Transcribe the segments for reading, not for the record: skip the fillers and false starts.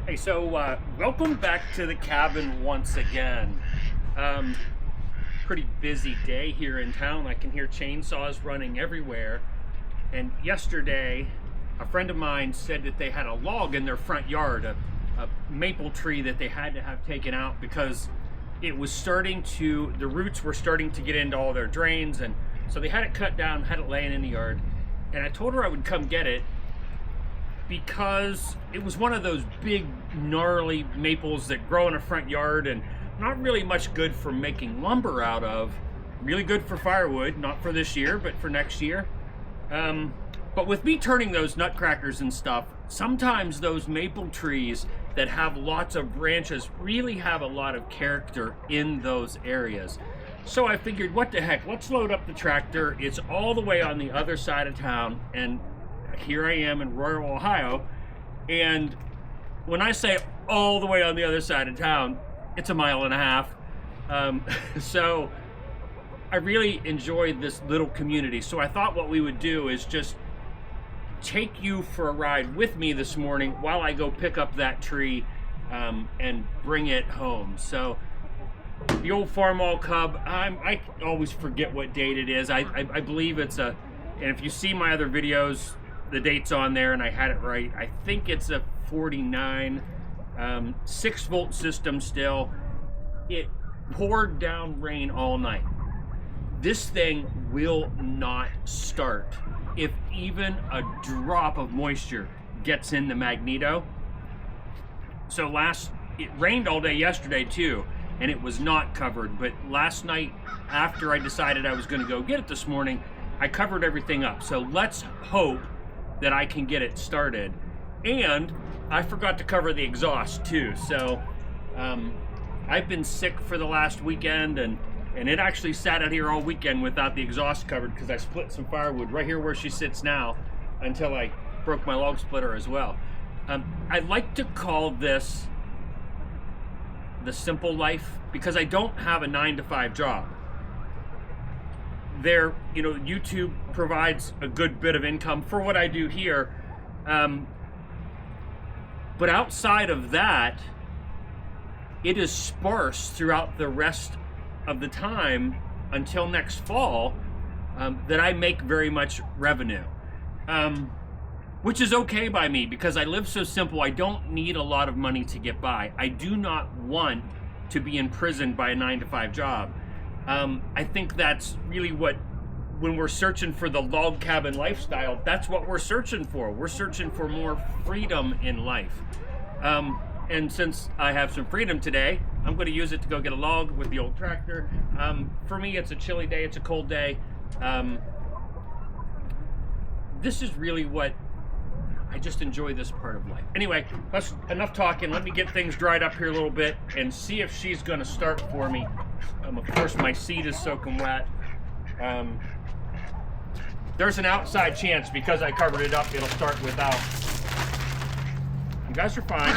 Hey, so welcome back to the cabin once again. Pretty busy day here in town. I can hear chainsaws running everywhere. And yesterday, a friend of mine said that they had a log in their front yard, a maple tree that they had to have taken out because it was the roots were starting to get into all their drains, and so they had it cut down, had it laying in the yard. And I told her I would come get it because it was one of those big, gnarly maples that grow in a front yard and not really much good for making lumber out of. Really good for firewood, not for this year, but for next year. But with me turning those nutcrackers and stuff, sometimes those maple trees that have lots of branches really have a lot of character in those areas. So I figured, what the heck, let's load up the tractor. It's all the way on the other side of town, and here I am in rural Ohio. And when I say all the way on the other side of town, it's a mile and a half. So I really enjoyed this little community. So I thought what we would do is just take you for a ride with me this morning while I go pick up that tree and bring it home. So the old Farmall Cub, I always forget what date it is. I believe it's and if you see my other videos, the date's on there and I had it right. I think it's a 49, 6-volt system still. It poured down rain all night. This thing will not start if even a drop of moisture gets in the magneto. So it rained all day yesterday too, and it was not covered. But last night, after I decided I was going to go get it this morning, I covered everything up. So let's hope that I can get it started. And I forgot to cover the exhaust too. So I've been sick for the last weekend, and it actually sat out here all weekend without the exhaust covered because I split some firewood right here where she sits now until I broke my log splitter as well. I like to call this the simple life because I don't have a 9-to-5 job. YouTube provides a good bit of income for what I do here. But outside of that, it is sparse throughout the rest of the time until next fall that I make very much revenue, which is okay by me because I live so simple. I don't need a lot of money to get by. I do not want to be imprisoned by a 9-to-5 job. I think that's really when we're searching for the log cabin lifestyle, that's what we're searching for. We're searching for more freedom in life. And since I have some freedom today, I'm going to use it to go get a log with the old tractor. For me, it's a chilly day, it's a cold day. This is really what I just enjoy, this part of life. Anyway, that's enough talking. Let me get things dried up here a little bit and see if she's going to start for me. Of course, my seat is soaking wet. There's an outside chance because I covered it up, it'll start without. You guys are fine.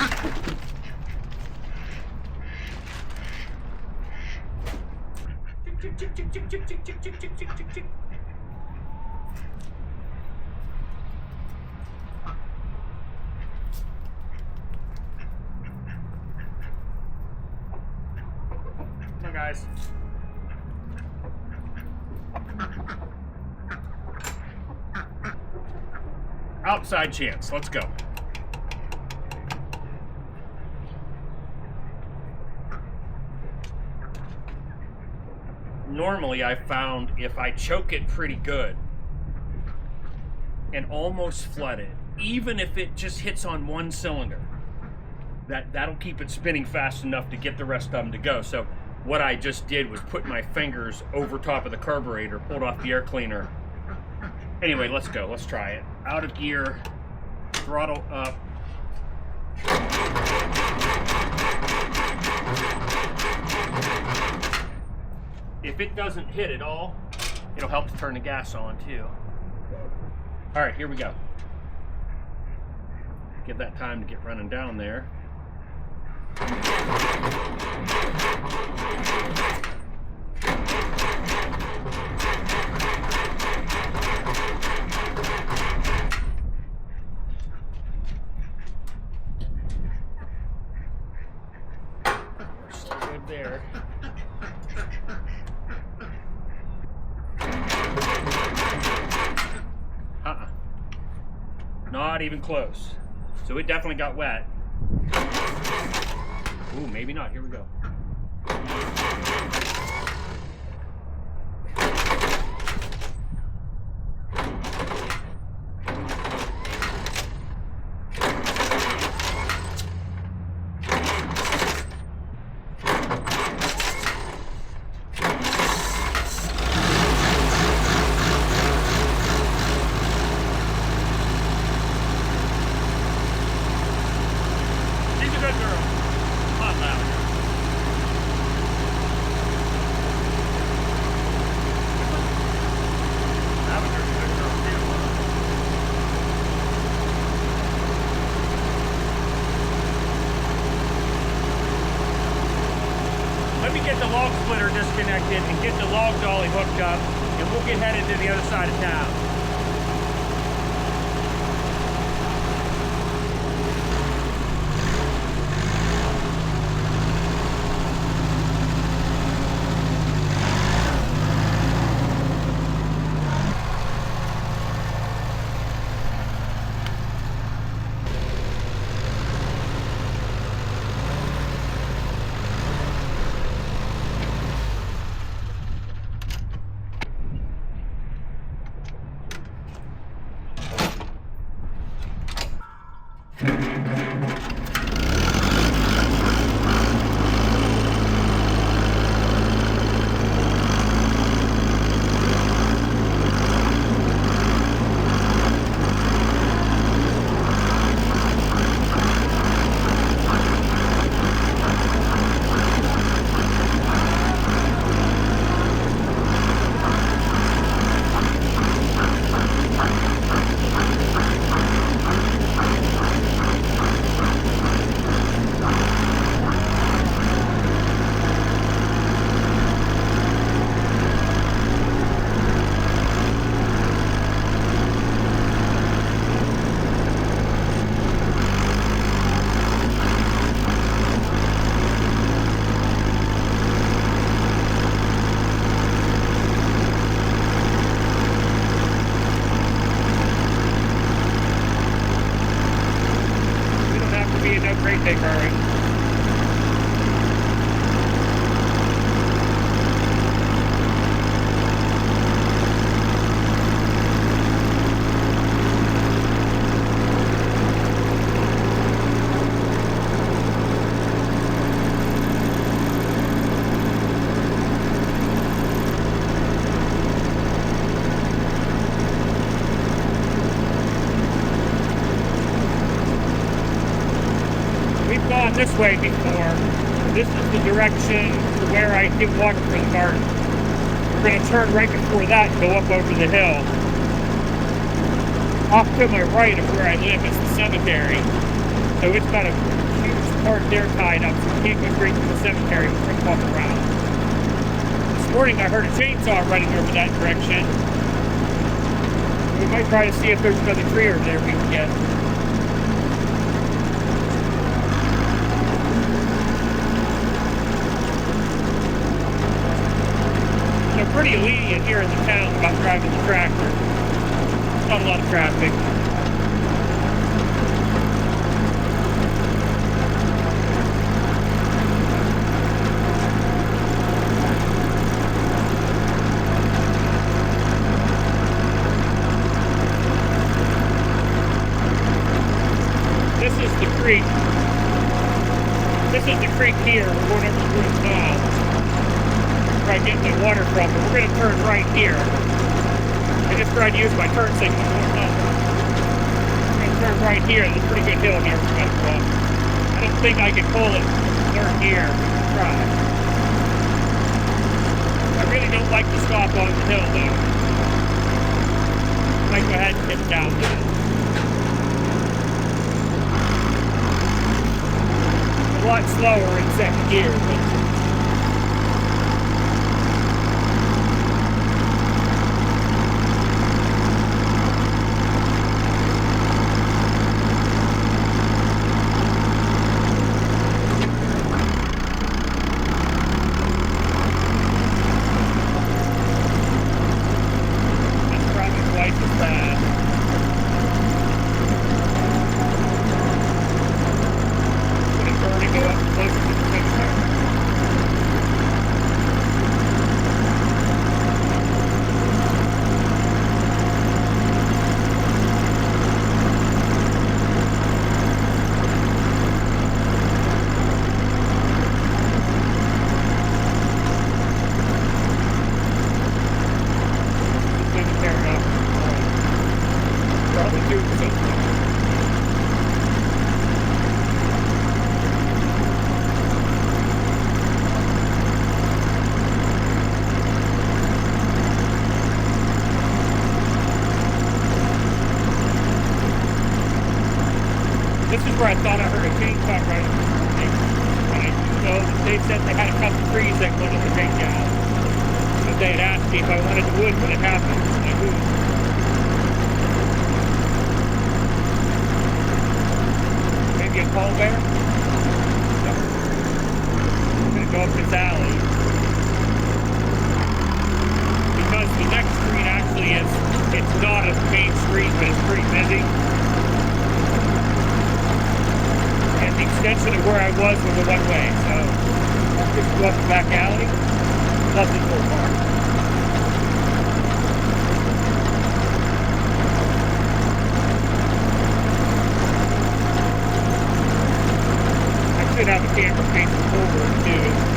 Come on, guys. Outside chance. Let's go. Normally, I found if I choke it pretty good and almost flood it, even if it just hits on one cylinder, that'll keep it spinning fast enough to get the rest of them to go. So what I just did was put my fingers over top of the carburetor, pulled off the air cleaner. Anyway, let's go. Let's try it. Out of gear, throttle up. If it doesn't hit at all, it'll help to turn the gas on too. All right, here we go. Give that time to get running down there. not even close. So it definitely got wet. Ooh, maybe not. Here we go. Let me get the log splitter disconnected and get the log dolly hooked up, and we'll get headed to the other side of town. Great big hurry. Gone this way before. This is the direction to where I get water for the garden. We're going to turn right before that and go up over the hill. Off to my right of where I live is the cemetery. So it's got a huge part there tied up, so we can't go straight to the cemetery. We're going to walk around. This morning I heard a chainsaw running over that direction. We might try to see if there's another tree over there we can get. Pretty lenient here in the town about driving the tractor. Not a lot of traffic. This is the creek. This is the creek here, or whatever it's called. Where I get my water from, but we're going to turn right here. I just tried to use my turn signal. We're going to turn right here. There's a pretty good hill here we're going to cross. I don't think I can pull it third gear. Try. I really don't like to stop on the hill though. I might go ahead and hit down there. A lot slower in second gear, but This is where I thought I heard a chainsaw running this morning. So they said they had a couple trees that wanted to take down. But they had asked me if I wanted the wood when it happened. And I moved. Maybe a pole bear? No. I'm going to go up this alley. Because the next street actually is, it's not a main street, but it's pretty busy. And the extension of where I was a one-way, so I'll just go up the back alley. Nothing so far. I should have a camera facing forward too.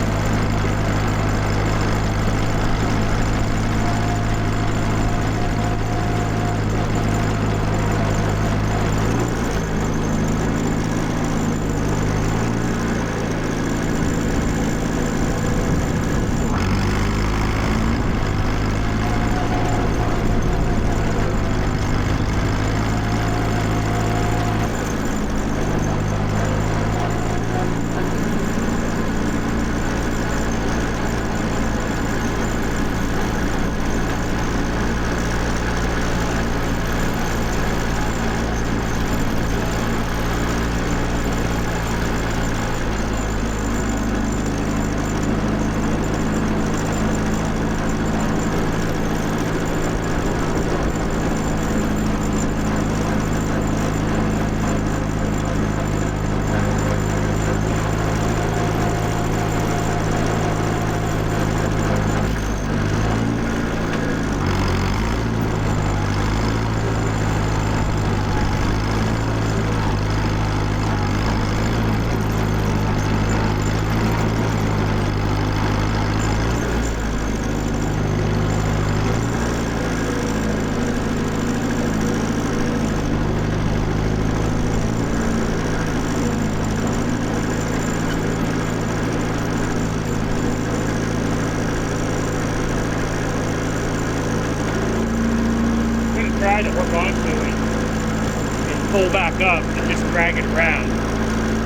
Try to hook onto it and pull back up and just drag it around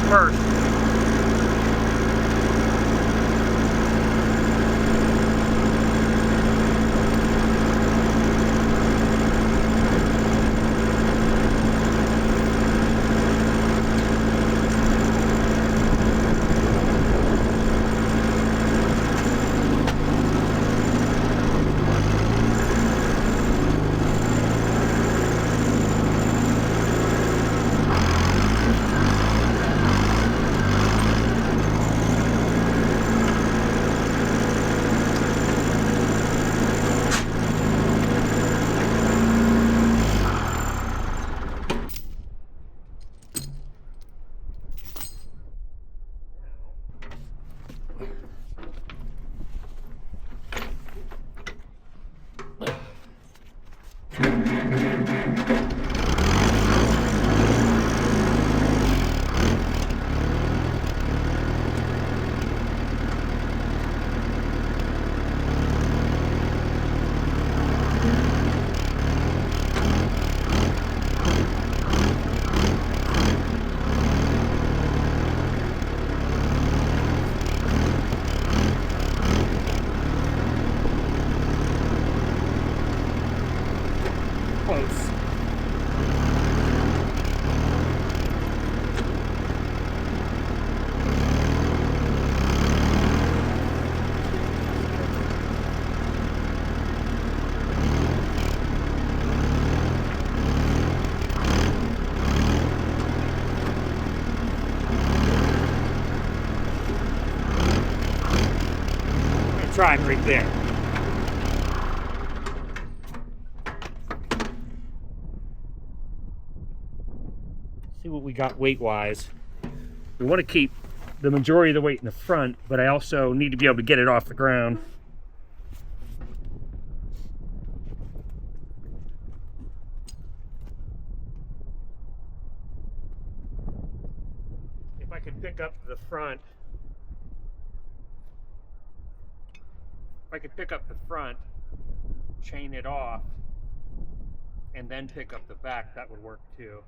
first. Try it right there. See what we got weight-wise. We want to keep the majority of the weight in the front, but I also need to be able to get it off the ground. If I could pick up the front, chain it off, and then pick up the back, that would work too.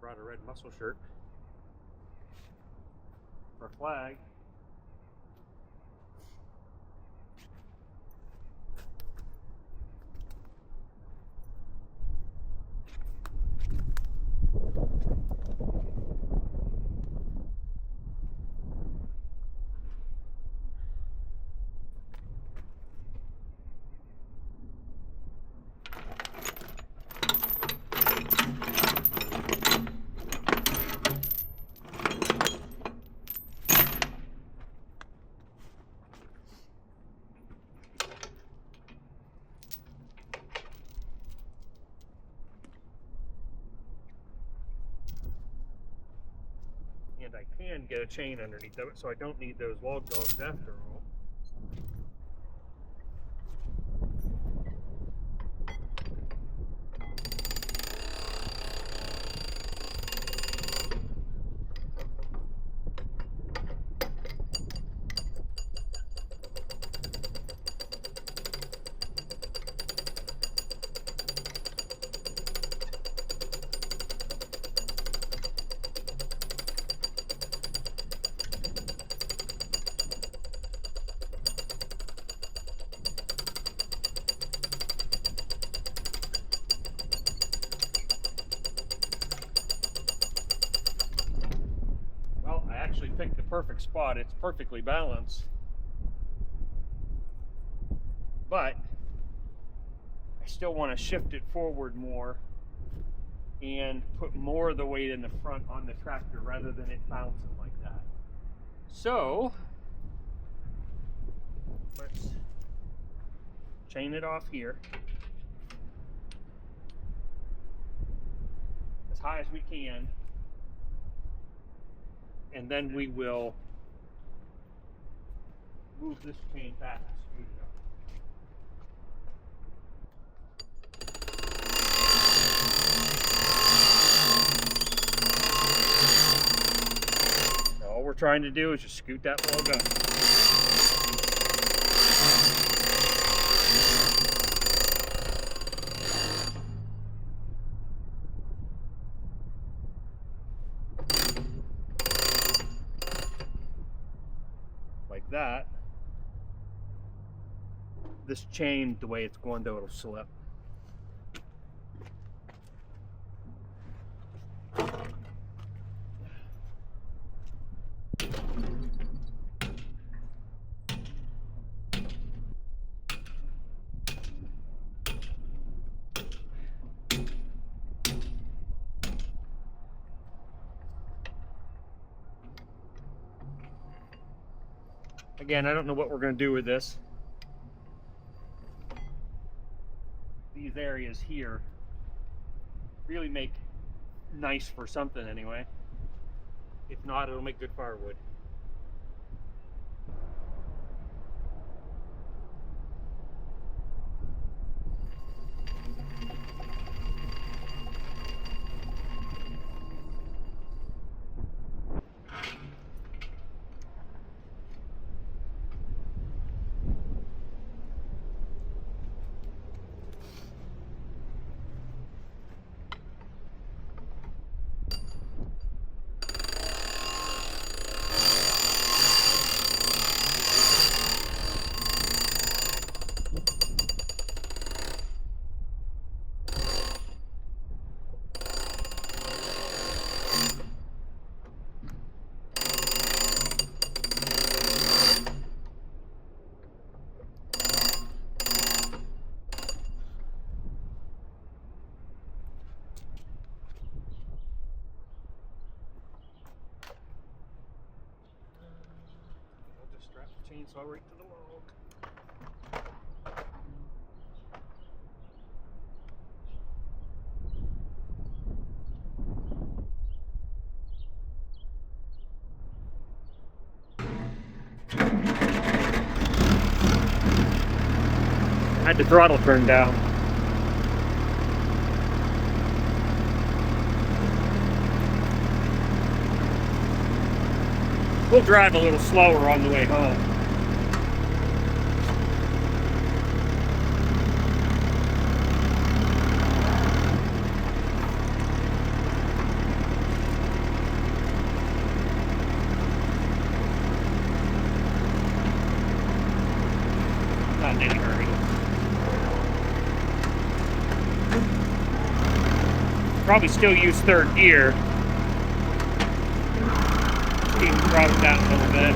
brought a red muscle shirt for a flag. And I can get a chain underneath of it, so I don't need those log dogs after all. Actually picked the perfect spot. It's perfectly balanced, but I still want to shift it forward more and put more of the weight in the front on the tractor rather than it bouncing like that. So let's chain it off here as high as we can. And then we will move this chain back and scoot it up. All we're trying to do is just scoot that log up. Like that. This chain, the way it's going though, it'll slip. Again, I don't know what we're going to do with this. These areas here really make nice for something anyway. If not, it'll make good firewood. Chainsaw right to the log. I had the throttle turned down. We'll drive a little slower on the way home. not in any hurry. Probably still use third gear. Keep the throttle down a little bit.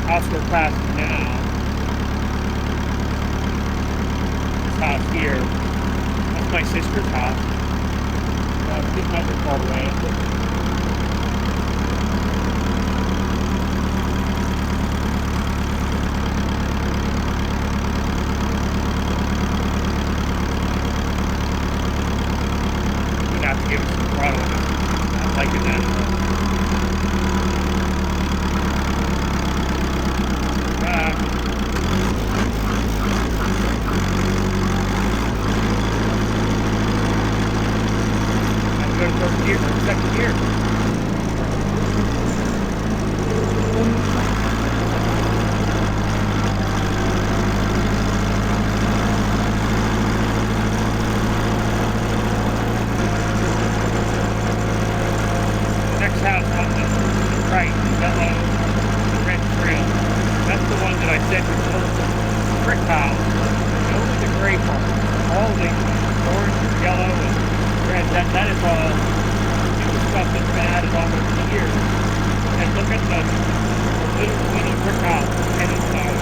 House we're passing now. This house here. That's my sister's house. She's not too far away. I'm gonna have to give it some throttle. I'm liking that. Second gear. Next house on the right, that one, the red trail. That's the one that I said was close to the brick house. Only the gray part. All the orange and yellow and red, that is all stuff that's been added almost a year. And look at the little mini brick house and inside.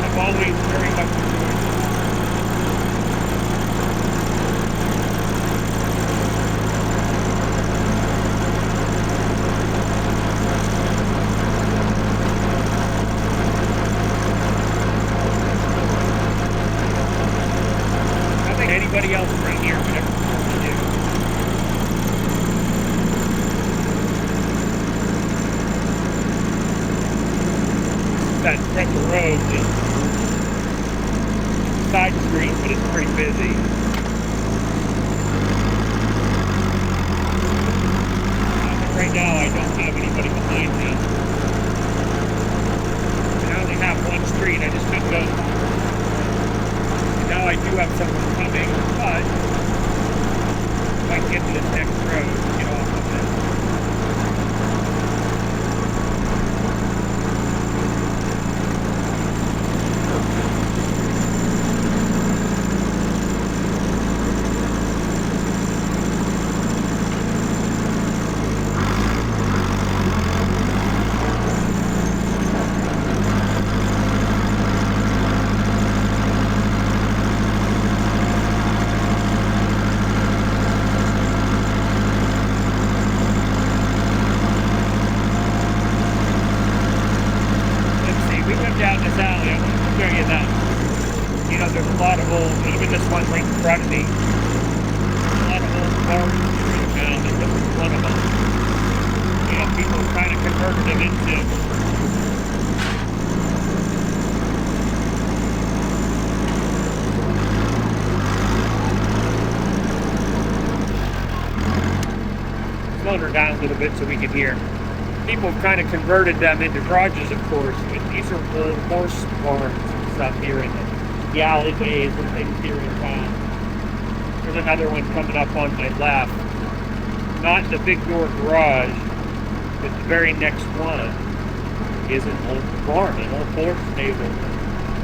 I've always very much enjoyed it. I think anybody else around here would ever do. That stretch of road is side street, but it's pretty busy. Right now I don't have anybody behind me. And I only have one street, I just couldn't go. And now I do have someone coming, but if I can get to this next road, get off of it. Down this alley, I want to show you that. You know, there's a lot of old, even this one right in front of me, a lot of old cars and this is one of them. You know, people have kind of converted it into slow her down a little bit so we can hear. People have kind of converted them into garages, of course. These are old horse barns and stuff here in the alleyways and things here in town. There's another one coming up on my left. Not the big door garage, but the very next one is an old barn, an old horse stable.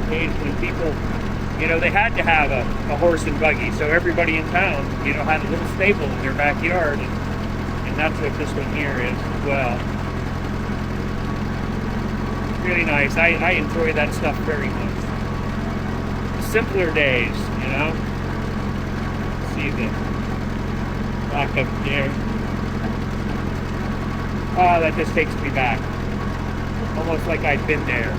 Occasionally people, you know, they had to have a horse and buggy, so everybody in town, you know, had a little stable in their backyard, and that's what this one here is as well. Really nice. I enjoy that stuff very much. Simpler days, you know. See the back up there. Oh, that just takes me back. Almost like I've been there.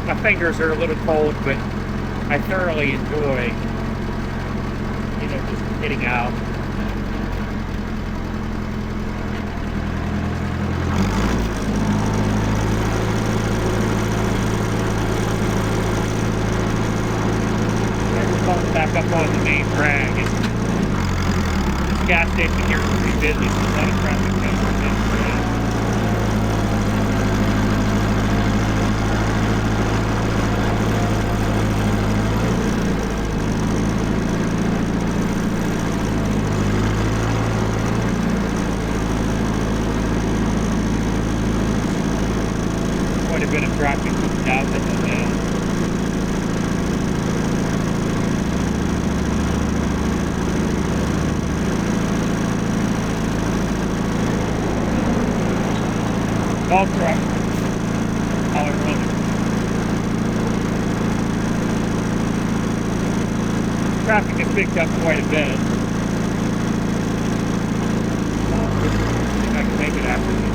My fingers are a little cold, but I thoroughly enjoy, you know, just getting out. Back up on the main drag. The gas station here is pretty busy, so a lot of traffic comes from this drag. golf truck while I'm running. Traffic has picked up quite a bit. See if I can make it after this.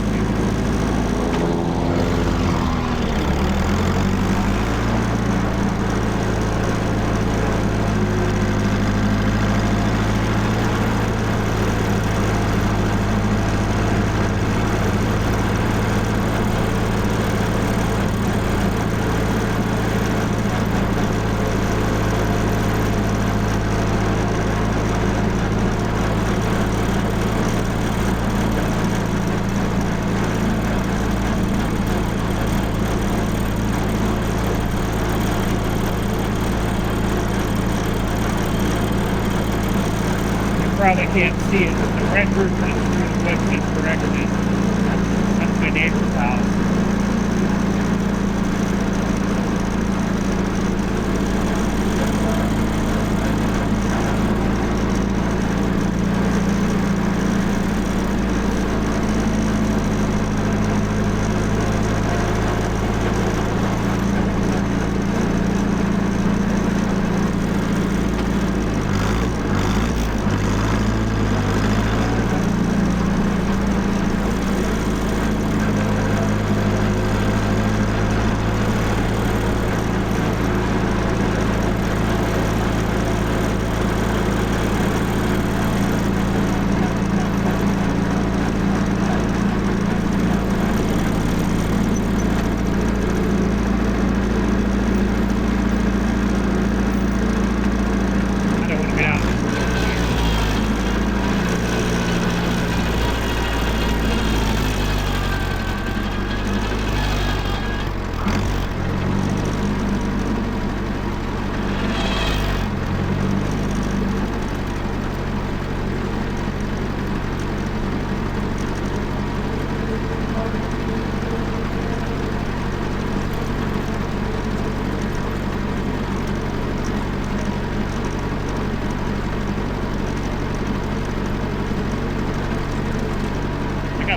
Probably can't see it, but the red roof is what this direction. That's my neighbor's house.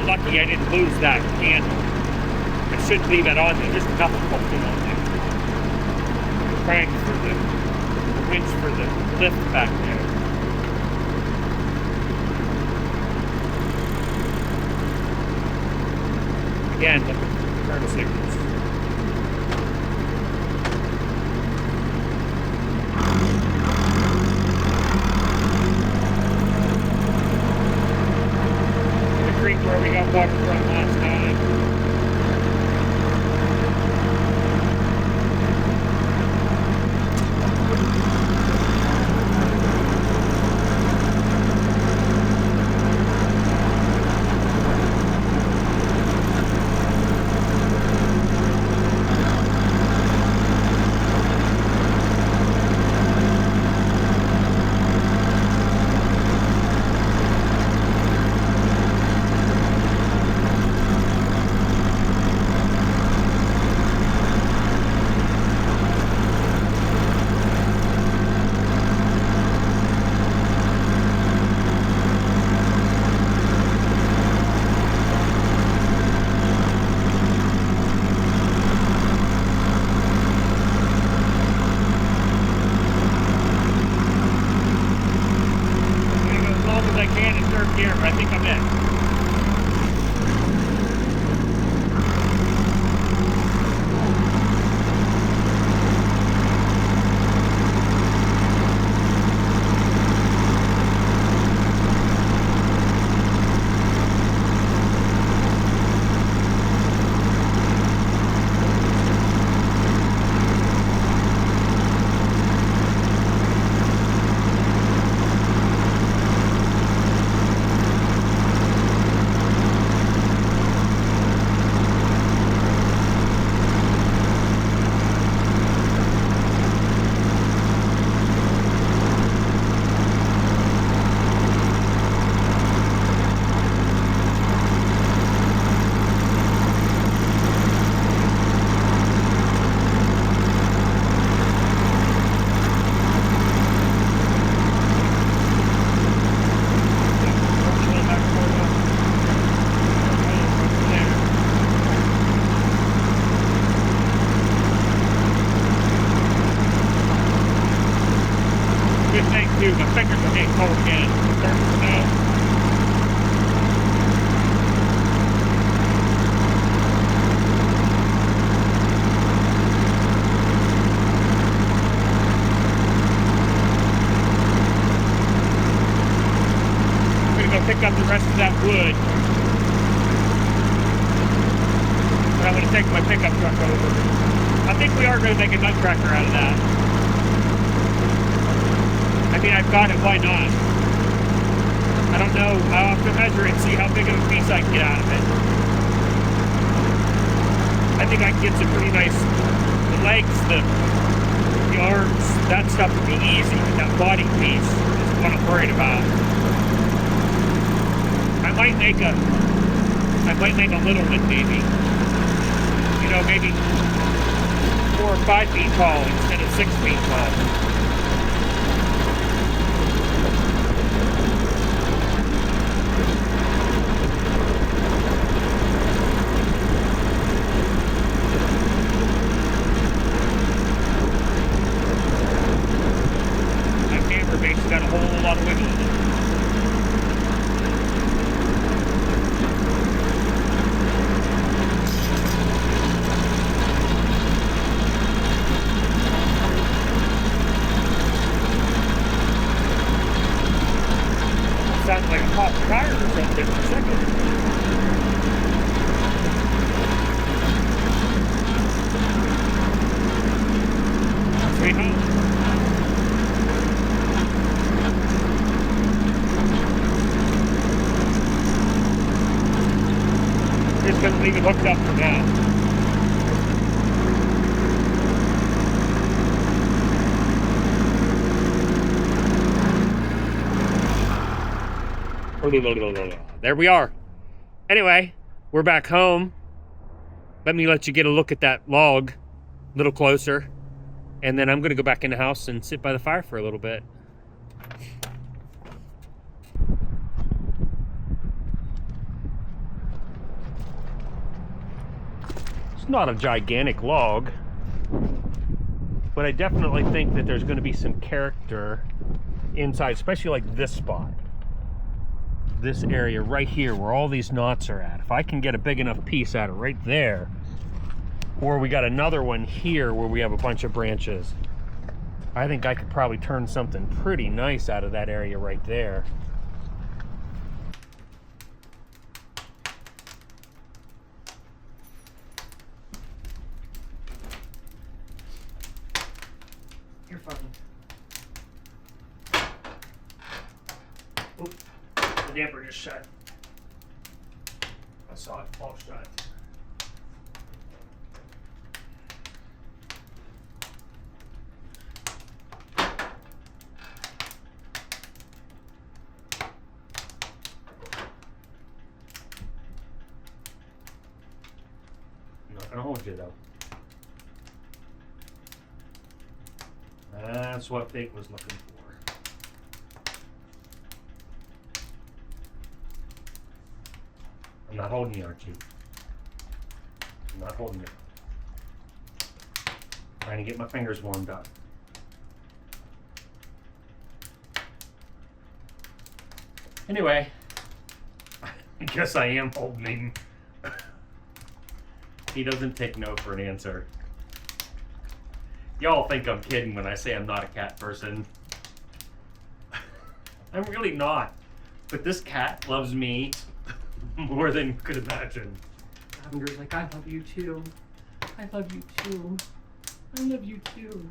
Lucky I didn't lose that candle. I should leave it on there. There's a couple of them on there. The crank for the winch for the lift back there. Again, look at the turn signals. Where we got water from last time. Here, but I think I'm in. crackers are getting cold again. It's starting to snow. Pick up the rest of that wood, but I'm going to take my pickup truck over. I think we are going to make a nutcracker out of that. I mean, I've got it, why not? I don't know, I'll have to measure it and see how big of a piece I can get out of it. I think I can get some pretty nice, the legs, the arms, that stuff would be easy. That body piece is what I'm worried about. I might make a little one maybe. You know, maybe 4 or 5 feet tall instead of 6 feet tall. That camber bait's got a whole lot of wiggle in it. Sounds like a popped tire or something for a second. Sweet home. Just gonna leave it hooked up for now. There we are. Anyway, we're back home. Let me let you get a look at that log a little closer. And then I'm going to go back in the house and sit by the fire for a little bit. It's not a gigantic log, but I definitely think that there's going to be some character inside, especially like this spot. This area right here where all these knots are at. If I can get a big enough piece out of right there, or we got another one here where we have a bunch of branches, I think I could probably turn something pretty nice out of that area right there. You're fine. Oops. The damper just shut. I saw it fall shut. I'm not gonna hold you though. That's what Fake was looking for. I'm not holding you, aren't you? I'm not holding you. Trying to get my fingers warmed up. Anyway, I guess I am holding him. He doesn't take no for an answer. Y'all think I'm kidding when I say I'm not a cat person. I'm really not. But this cat loves me more than you could imagine. Lavender's like, I love you too. I love you too. I love you too.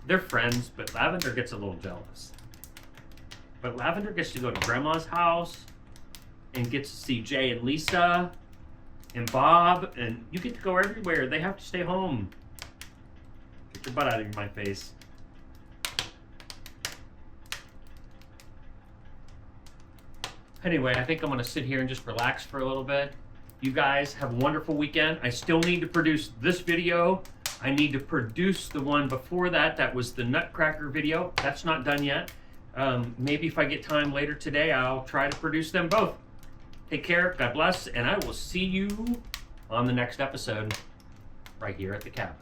They're friends, but Lavender gets a little jealous. But Lavender gets to go to Grandma's house and gets to see Jay and Lisa and Bob, and you get to go everywhere. They have to stay home. Get your butt out of my face. Anyway, I think I'm going to sit here and just relax for a little bit. You guys have a wonderful weekend. I still need to produce this video. I need to produce the one before that. That was the Nutcracker video. That's not done yet. Maybe if I get time later today, I'll try to produce them both. Take care, God bless, and I will see you on the next episode right here at the cabin.